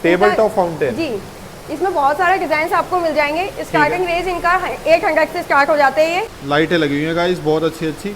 Table top fountain जी, इसमें बहुत सारे डिजाइन आपको मिल जाएंगे। स्टार्टिंग रेंज इनका 800 से स्टार्ट हो जाते हैं। ये लाइटें लगी हुई हैं गाइस, बहुत अच्छी अच्छी।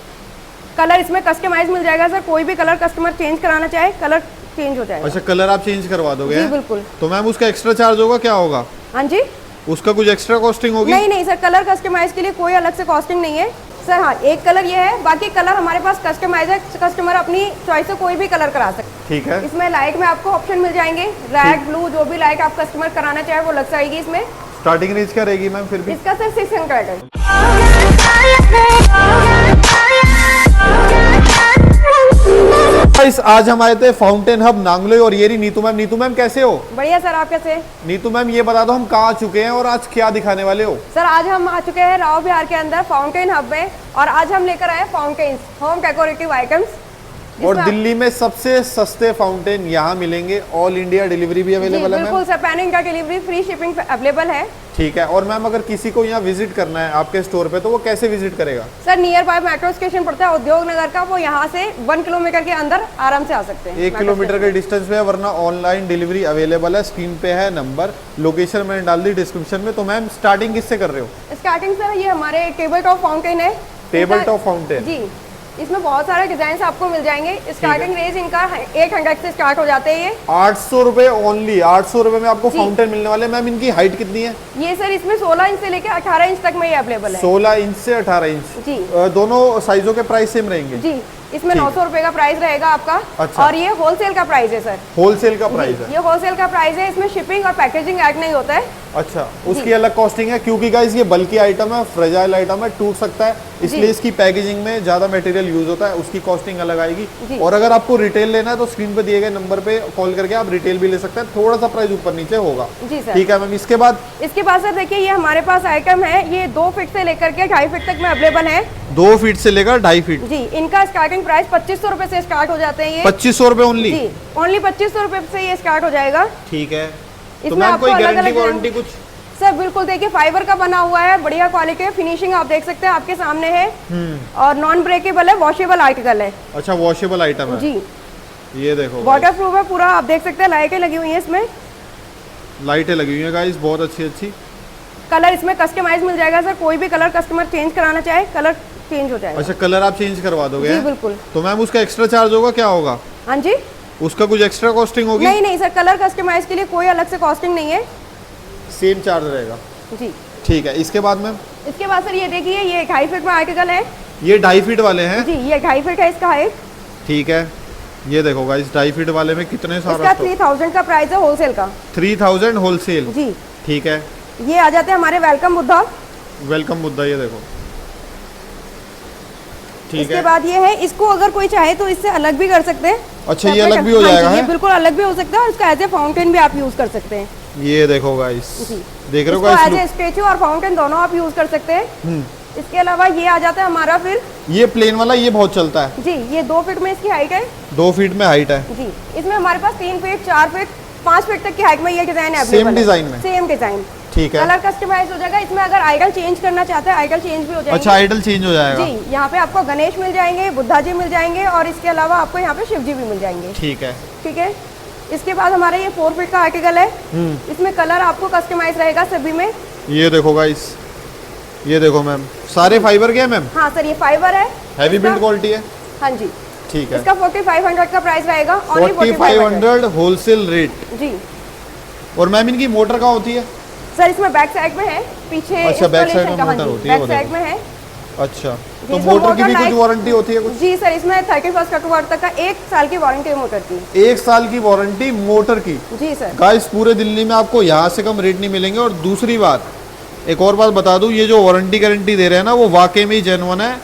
कलर इसमें कस्टमाइज मिल जाएगा सर, कोई भी कलर कस्टमर चेंज कराना चाहे कलर चेंज हो जाएगा। अच्छा, कलर आप चेंज करवा दोगे? जी बिल्कुल। तो मैम उसका एक्स्ट्रा चार्ज होगा, क्या होगा? हाँ जी, उसका कुछ एक्स्ट्रा कॉस्टिंग होगी? नहीं नहीं सर, कलर कस्टमाइज के लिए कोई अलग से कॉस्टिंग नहीं है सर। हाँ, एक कलर ये है, बाकी कलर हमारे पास कस्टमाइज है, कस्टमर अपनी चॉइस से कोई भी कलर करा सकते हैं। ठीक है। इसमें लाइट में आपको ऑप्शन मिल जाएंगे, रेड ब्लू जो भी लाइट आप कस्टमर कराना चाहे वो लग जाएगी इसमें। स्टार्टिंग रेंज क्या रहेगी मैम फिर भी? इसका सर 600 है। आज हम आए थे फाउंटेन हब नांगलोई और ये रही नीतू मैम। नीतू मैम कैसे हो? बढ़िया सर, आप कैसे? नीतू मैम ये बता दो हम कहाँ आ चुके हैं और आज क्या दिखाने वाले हो? सर आज हम आ चुके हैं राव बिहार के अंदर फाउंटेन हब में, और आज हम लेकर आए फाउंटेन्स, होम डेकोरेटिव आइटम्स। और दिल्ली में सबसे सस्ते फाउंटेन यहाँ मिलेंगे। ऑल इंडिया डिलीवरी भी अवेलेबल है? बिल्कुल sir, pan India delivery, free shipping available है। ठीक है। और मैम अगर किसी को यहाँ विजिट करना है आपके स्टोर पे तो वो कैसे विजिट करेगा? Sir near by metro station पड़ता है उद्योग नगर का, वो यहाँ से 1 किलोमीटर के अंदर आराम से आ सकते हैं। 1 किलोमीटर के डिस्टेंस पे है, वरना ऑनलाइन डिलीवरी अवेलेबल है। स्क्रीन पे है नंबर, लोकेशन मैंने डाल दी डिस्क्रिप्शन में। तो मैम स्टार्टिंग किससे कर रहे हो? स्टार्टिंग सर ये हमारे टेबल टॉप फाउंटेन है। टेबल टॉप फाउंटेन जी, इसमें बहुत सारे डिजाइन आपको मिल जाएंगे। स्टार्टिंग रेंज इनका 800 से स्टार्ट हो जाते हैं। ये 800 रुपए ओनली, 800 रुपए में आपको फाउंटेन मिलने वाले। मैम इनकी हाइट कितनी है? ये सर इसमें 16 इंच से लेकर 18 इंच तक में ये अवेलेबल है। 16 इंच से 18 इंच जी। दोनों साइजों के प्राइस सेम रहेंगे? जी, इसमें 900 रुपए का प्राइस रहेगा आपका। अच्छा। और ये होलसेल का प्राइस है सर। होलसेल का प्राइस है? ये होलसेल का प्राइस है, इसमें शिपिंग और पैकेजिंग ऐड नहीं होता है। अच्छा, उसकी अलग कॉस्टिंग है क्योंकि गाइस ये बल्कि आइटम है, फ्रेजाइल आइटम है, टूट सकता है, इसलिए इसकी पैकेजिंग में ज्यादा मटेरियल यूज होता है, उसकी कॉस्टिंग अलग आएगी। और अगर आपको रिटेल लेना है तो स्क्रीन पे दिए गए नंबर पे कॉल करके आप रिटेल भी ले सकते हैं, थोड़ा सा प्राइस ऊपर नीचे होगा। जी सर। ठीक है मैम, इसके बाद सर देखिए ये हमारे पास आइटम है, ये 2 फीट से लेकर के 2.5 फीट तक में अवेलेबल है। 2 फीट से लेकर 2.5 फीट? जी, इनका स्टार्टिंग प्राइस 2500 रुपए से स्टार्ट हो जाते हैं। ये 2500 रुपए ओनली? जी, ओनली 2500 रुपए से ये स्टार्ट हो जाएगा। ठीक है। तो इसमें मैम आपको कोई अलग गारंटी अलग वारंटी कुछ? सर बिल्कुल, देखिए फाइबर का बना हुआ है, बढ़िया क्वालिटी है, फिनिशिंग आप देख सकते हैं आपके सामने है। और नॉन ब्रेकेबल है, वॉशेबल आर्टिकल है। अच्छा, वॉशेबल आइटम है? जी, ये देखो वाटर प्रूफ है पूरा, आप देख सकते हैं लाइटें लगी हुई हैं इसमें। लाइटें लगी हुई हैं गाइस, बहुत अच्छी अच्छी। कलर इसमें कस्टमाइज मिल जाएगा सर, कोई भी कलर कस्टमर चेंज कराना चाहे कलर चेंज हो जाएगा। अच्छा, कलर आप चेंज करवा दोगे? जी बिल्कुल। तो मैम उसका एक्स्ट्रा चार्ज होगा, क्या होगा? हाँ जी, उसका कुछ एक्स्ट्रा कॉस्टिंग होगी? नहीं नहीं सर, कलर कस्टमाइज के लिए कोई अलग से कॉस्टिंग नहीं है। सेम चार्ज रहेगा? जी। ठीक है। इसके बाद मैम? इसके बाद सर ये देखिए, ये 2.5 फीट में आर्टिकल है। ये 2.5 फीट वाले हैं? जी, ये 2.5 फीट है इसका हाइट। ठीक है। ये देखो गाइस, 2.5 फीट वाले में कितने सारा इसका 3000 का प्राइस है होलसेल का। 3000 होलसेल? जी। ठीक है। ये आ जाते हैं हमारे वेलकम बुद्धा। वेलकम बुद्धा, ये देखो। ठीक इसके है। बाद ये है, इसको अगर कोई चाहे तो इससे अलग भी कर सकते हैं। अच्छा, ये अलग भी हो जाएगा? ये बिल्कुल अलग भी हो सकता है, और इसका एज ए फाउंटेन भी आप यूज कर सकते हैं। ये देखो गाइस, देख रहे हो guys, as a guys, statue और फाउंटेन दोनों आप यूज कर सकते हैं। इसके अलावा ये आ जाता है हमारा फिर, ये प्लेन वाला, ये बहुत चलता है। जी, ये 2 फीट में इसकी हाइट है। 2 फीट में हाइट है? जी, इसमें हमारे पास 3 फीट 4 फीट 5 फीट तक की हाइट में ये डिजाइन है। सेम डिजाइन में? Same design. ठीक है। कलर कस्टमाइज हो जाएगा इसमें, अगर आइडल चेंज करना चाहते हैं आइडल चेंज भी हो जाएगा। अच्छा, आइडल चेंज हो जाएगा? जी, यहाँ पे आपको गणेश मिल जाएंगे, बुद्धा जी मिल जाएंगे, और इसके अलावा आपको यहाँ पे शिव जी भी मिल जाएंगे। ठीक है। ठीक है। इसके बाद हमारा ये 4 फीट का आर्टिकल है। इसमें कलर आपको कस्टमाइज रहेगा सभी में। ये देखो गाइस, ये देखो मैम, सारे फाइबर के हैं मैम? हाँ सर, ये फाइबर है, हैवी बिल्ड क्वालिटी है? हाँ जी। ठीक है। इसका 4500 का प्राइस रहेगा, ओनली 4500 होलसेल रेट। जी। और मैम इनकी मोटर कहाँ होती है? सर इसमें बैक साइड में है, पीछे। अच्छा, बैक साइड में मोटर होती है? बैक साइड में है। अच्छा, तो मोटर की भी कुछ वारंटी होती है कुछ? जी सर, इसमें 31 अक्टूबर तक का 1 साल की वारंटी है मोटर की। 1 साल की वारंटी मोटर की? जी सर। गाइस, पूरे दिल्ली में आपको यहाँ से कम रेट नहीं मिलेंगे। और दूसरी बात, एक और बात बता दूं, ये जो वारंटी गारंटी दे रहे हैं ना, वो वाकई में ही जेन्युइन है।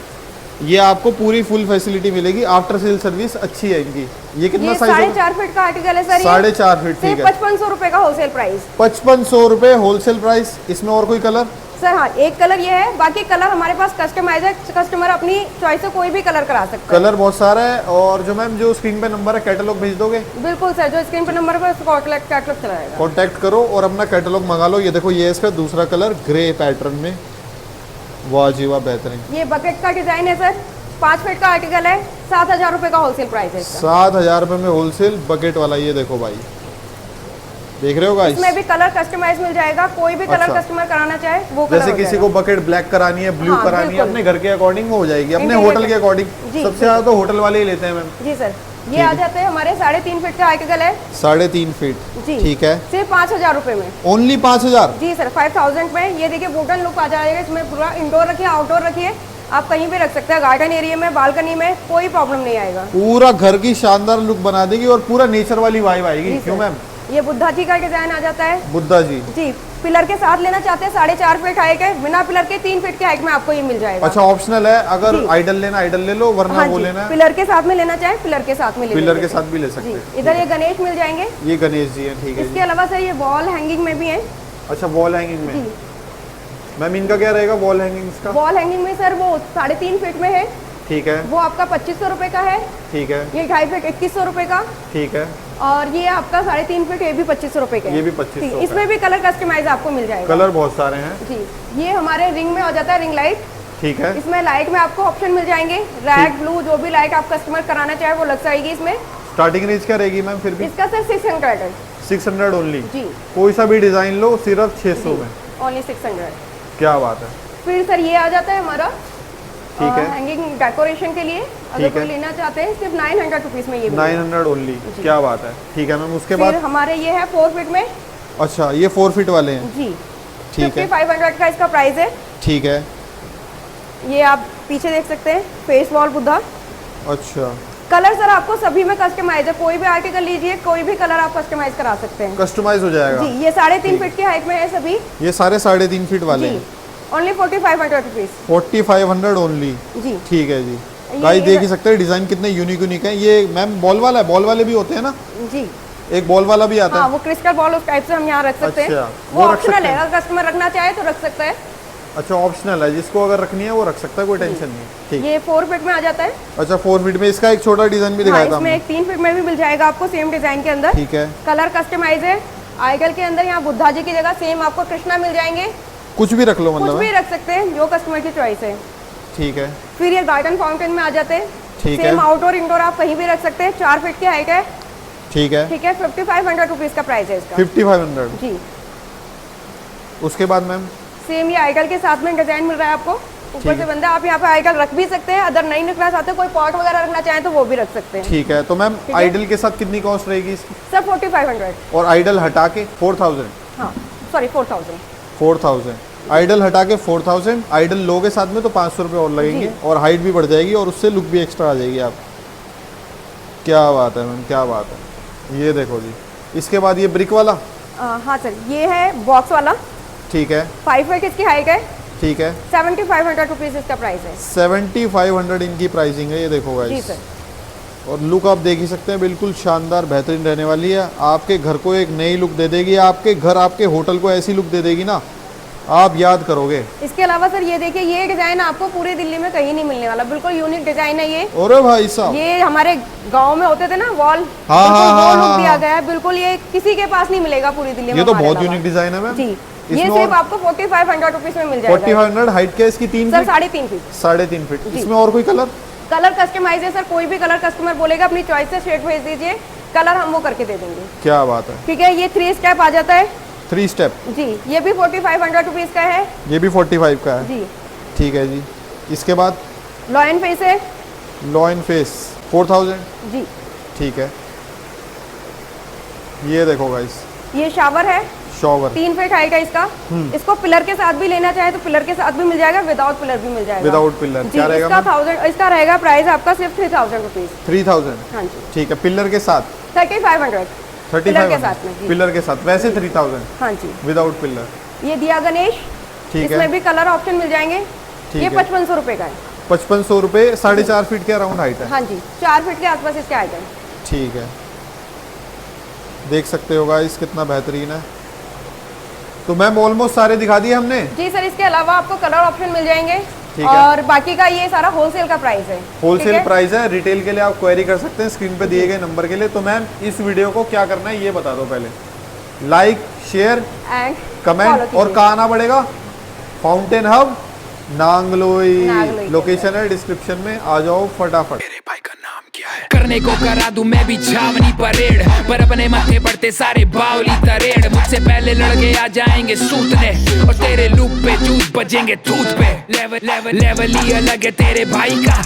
ये आपको पूरी फुल फैसिलिटी मिलेगी, आफ्टर सेल सर्विस अच्छी है इनकी। ये कितना साइज है? 4.5 फीट का आर्टिकल है सर। 4.5 फीट? ठीक है। 5500 रुपए का होलसेल प्राइस। 5500 रुपए होलसेल प्राइस। इसमें और कोई कलर? सर हाँ, एक कलर ये है, बाकी कलर हमारे पास कस्टमाइज है, कस्टमर अपनी चॉइस से कोई भी कलर करा सकता है। कलर बहुत सारा है। और जो मैम जो स्क्रीन पे नंबर है, कैटलॉग भेज दोगे? बिल्कुल सर, जो स्क्रीन पे नंबर पर कैटलॉग चलाएगा, कॉन्टैक्ट करो और अपना कैटलॉग मंगा लो। ये देखो, ये इसका दूसरा कलर ग्रे पैटर्न में, वाह जी वाह, बेहतरीन। ये बकेट का डिजाइन है सर, 5 फीट का आर्टिकल है, 7000 रुपए का होलसेल प्राइस है इसका। 7000 रुपए में होलसेल बकेट वाला। ये देखो भाई, देख रहे हो गाइस, इसमें भी कलर कस्टमाइज मिल जाएगा, कोई भी कलर अच्छा। कस्टमर कराना चाहे वो कलर जैसे हो किसी जाएगा। को बकेट ब्लैक करानी है, ब्लू हाँ, करानी है, बिल्कुल। अपने घर के अकॉर्डिंग हो जाएगी, अपने इंटीरियर होटल के अकॉर्डिंग। जी, सबसे ज्यादा तो होटल वाले ही लेते हैं मैम। जी सर, ये आ जाते हैं हमारे 3.5 फीट का आर्टिकल है 3.5 फीट, जी, ठीक है, सिर्फ 5,000 रुपए में। ओनली 5,000। जी सर, 5,000 में। ये देखिए वुडन लुक आ जाएगा, इसमें पूरा इंडोर रखिए, आउटडोर रखिए, आप कहीं भी रख सकते हैं, गार्डन एरिया में, बालकनी में, कोई प्रॉब्लम नहीं आएगा। पूरा घर की शानदार लुक बना देगी और पूरा नेचर वाली वाइब आएगी। जी क्यों सर। मैम? ये बुद्धा जी का डिजाइन आ जाता है बुद्धा जी, जी, पिलर के साथ लेना चाहते हैं 4.5 फीट हाइट है, बिना पिलर के 3 फीट की हाइट में आपको ये मिल जाएगा। अच्छा ऑप्शनल है, अगर जी। आइडल लेना आइडल ले लो, वरना हाँ वो जी, लेना है पिलर के साथ में लेना चाहे पिलर के साथ में ले पिलर लेंगे। के साथ भी ले सकते जी, हैं। इधर ये गणेश मिल जाएंगे। ये गणेश जी हैं, ठीक है इसके जी। अलावा सर ये वॉल हैंगिंग में भी है अच्छा वॉल हैंगिंग में, जी। मैम इनका क्या रहेगा वॉल हैंगिंग्स का? वॉल हैंगिंग में सर वो 3.5 फीट में है, ठीक है, वो आपका 2,500 रुपए का है। ठीक है, ये 2.5 फीट 2,100 रुपए का, ठीक है, और ये आपका 3.5 फीट, ये भी 2,500 रुपए का है। ये भी 2,500 ठीक, का इसमें भी कलर कस्टमाइज आपको मिल जाएगा। कलर बहुत सारे हैं, जी, ये हमारे रिंग में हो जाता है, रिंग लाइट। ठीक है। इसमें लाइट में आपको ऑप्शन मिल जाएंगे, रेड ब्लू जो भी लाइट आप कस्टमर कराना चाहे वो लग जाएगी इसमें। स्टार्टिंग रेंज क्या रहेगी मैम फिर भी? इसका सर 600 है 600 ओनली। जी, कोई सा भी डिजाइन लो सिर्फ 600 में। ओनली 600। क्या बात है, फिर सर ये आ जाता है हमारा ठीक है, हैंगिंग डेकोरेशन के लिए, अगर ठीक कोई है। लेना चाहते हैं सिर्फ 900 रुपीज में ये मिलेगा। 900 ओनली, क्या बात है, ठीक है मैम। उसके फिर बाद हमारे ये है 4 फीट में अच्छा ये 4 फीट वाले हैं, जी, ठीक है, 5,500 का इसका प्राइस है। ठीक है, ये आप पीछे देख सकते हैं, फेस वॉल बुद्धा। अच्छा कलर सर आपको सभी में कस्टमाइज है, कोई भी आर्टिकल लीजिए, कोई भी कलर आप कस्टमाइज करा सकते हैं। कस्टमाइज हो जाएगा जी, ये 3.5 फीट की हाइट में है सभी। ये सारे 3.5 फीट वाले जी, हैं, ओनली 4,500 रुपीज। 4,500 ओनली, जी, ठीक है जी। ये- गाइस देख ही सकते हैं डिजाइन कितने यूनिक यूनिक है। ये मैम बॉल वाला है, बॉल वाले भी होते हैं ना, जी एक बॉल वाला भी आता हाँ, है। वो क्रिस्टल बॉल उस टाइप से हम यहाँ रख सकते हैं। अच्छा, वो वो रख ऑप्शनल सकते है, हैं। अगर कस्टमर रखना चाहे तो रख सकता है। अच्छा ऑप्शनल है, जिसको अगर रखनी है वो रख सकता है, कोई टेंशन नहीं, ठीक। ये 4 फीट में आ जाता है। अच्छा 4 फीट में इसका एक छोटा डिजाइन भी हाँ, दिखाया था इसमें हमने, एक 3 फीट में भी मिल जाएगा आपको सेम डिजाइन के अंदर। ठीक है। कलर कस्टमाइज है। आइगल के अंदर यहाँ बुद्धा जी की जगह सेम आपको कृष्णा मिल जाएंगे, कुछ भी रख लो कुछ मतलब भी है? रख सकते हैं जो कस्टमर की चॉइस है। ठीक है, फिर ये गार्डन फाउंटेन में आ जाते हैं, ठीक सेम है, आउटडोर इंडोर आप कहीं भी रख सकते हैं। 4 फीट की हाइट है, ठीक है, ठीक है, 5,500 रुपीज का प्राइस है इसका। 5,500। जी, उसके बाद मैम सेम ये आइगल के साथ में डिजाइन मिल रहा है आपको, ऊपर ठीक से है। बंदा आप यहाँ पे आइगल रख भी सकते हैं, अगर नहीं रखना चाहते कोई पॉट वगैरह रखना चाहें तो वो भी रख सकते हैं। ठीक है, तो मैम है। आइडल के साथ कितनी कॉस्ट रहेगी इसकी? सर 4,500, और आइडल हटा के 4,000, हाँ सॉरी 4,000। 4,000 आइडल हटा के 4,000। आइडल लो के साथ में तो 500 रुपये और लगेंगे, जी। और हाइट भी बढ़ जाएगी और उससे लुक भी एक्स्ट्रा आ जाएगी आप। क्या बात है मैम, क्या बात है। ये देखो जी, इसके बाद ये ब्रिक वाला, हाँ सर, ये है बॉक्स वाला, ठीक है, 5 फीट इसकी हाइट है, ठीक है, 7,500 रुपीज इसका प्राइस है। 7,500 इनकी प्राइसिंग है। ये देखो जी गाइस, सर, और लुक आप देख ही सकते हैं, बिल्कुल शानदार बेहतरीन रहने वाली है। आपके घर को एक नई लुक दे देगी, आपके घर आपके होटल को ऐसी लुक दे देगी ना, आप याद करोगे। इसके अलावा सर ये देखिए, ये डिजाइन आपको पूरी दिल्ली में कहीं नहीं मिलने वाला, बिल्कुल यूनिक डिजाइन है ये। अरे भाई साहब, ये हमारे गांव में होते थे ना वॉल, हाँ, हाँ, वो हाँ, लुक हाँ, दिया हाँ। गया है, बिल्कुल ये किसी के पास नहीं मिलेगा पूरी दिल्ली में। ये तो हमारे बहुत अलावा। यूनिक डिजाइन है मैम। जी, ये इसमें सिर्फ और आपको 4,500 रुपीज में मिल जाएगा। 4,500 हाइट क्या है इसकी? 3 सर फीट, 3.5 फीट। 3.5 फीट। जी। इसमें और कोई कलर? कलर कस्टमाइज है सर, कोई भी कलर कस्टमर बोलेगा अपनी चॉइस से शेड भेज दीजिए, कलर हम वो करके दे देंगे। क्या बात है। ठीक है, ये 3 स्टेप आ जाता है 3 स्टेप, जी, ये भी 4,500 रुपीज का है ये भी 45 का है, जी। ठीक है जी। इसके बाद लॉयन फेस है लॉ इन फेस 4,000, जी, ठीक है। ये देखो गाइस, ये शावर है, शॉवर 3 फीट हाइट है इसका। इसको पिलर के साथ भी लेना चाहे तो पिलर के साथ भी मिल जाएगा, विदाउट पिलर भी मिल जाएगा। विदाउट पिलर जी, क्या रहेगा इसका मैम? 1000, इसका रहेगा प्राइस आपका सिर्फ 3,000 रुपीज। 3,000, हाँ जी, ठीक है। पिलर के साथ 3,500 पिलर के साथ में 3,500 जी। पिलर के साथ, वैसे 3,000 हाँ जी। विदाउट पिलर, ये दिया गणेश, ठीक इसमें है। भी कलर ऑप्शन मिल जाएंगे। ठीक ये है। 5,500 रुपए का है। 5,500 रुपये, 4.5 फीट के अराउंड हाइट है, हाँ जी, 4 फीट के आसपास इसके आएगा। ठीक है। देख सकते हो गाइस कितना बेहतरीन है। तो मैम ऑलमोस्ट सारे दिखा दिए हमने। जी सर, इसके अलावा आपको कलर ऑप्शन मिल जाएंगे, ठीक है। और बाकी का ये सारा होलसेल का प्राइस है। ठीक होलसेल है? प्राइस है, रिटेल के लिए आप क्वेरी कर सकते हैं स्क्रीन पे दिए गए नंबर के लिए। तो मैम इस वीडियो को क्या करना है ये बता दो पहले। लाइक, शेयर, एंड कमेंट, और कहाँ आना पड़ेगा? Fountain hub Nangloi, Nangloi. Location है डिस्क्रिप्शन में, आ जाओ फटाफट। मेरे भाई का नाम क्या है? करने को करा दूं मैं भी छावनी परेड, पर अपने माथे पड़ते सारे बावली तरेड़। मुझसे पहले लड़के आ जाएंगे सूतने, और तेरे लूप पे जूत बजेंगे थूत पे। लेवल ही अलग है तेरे भाई का।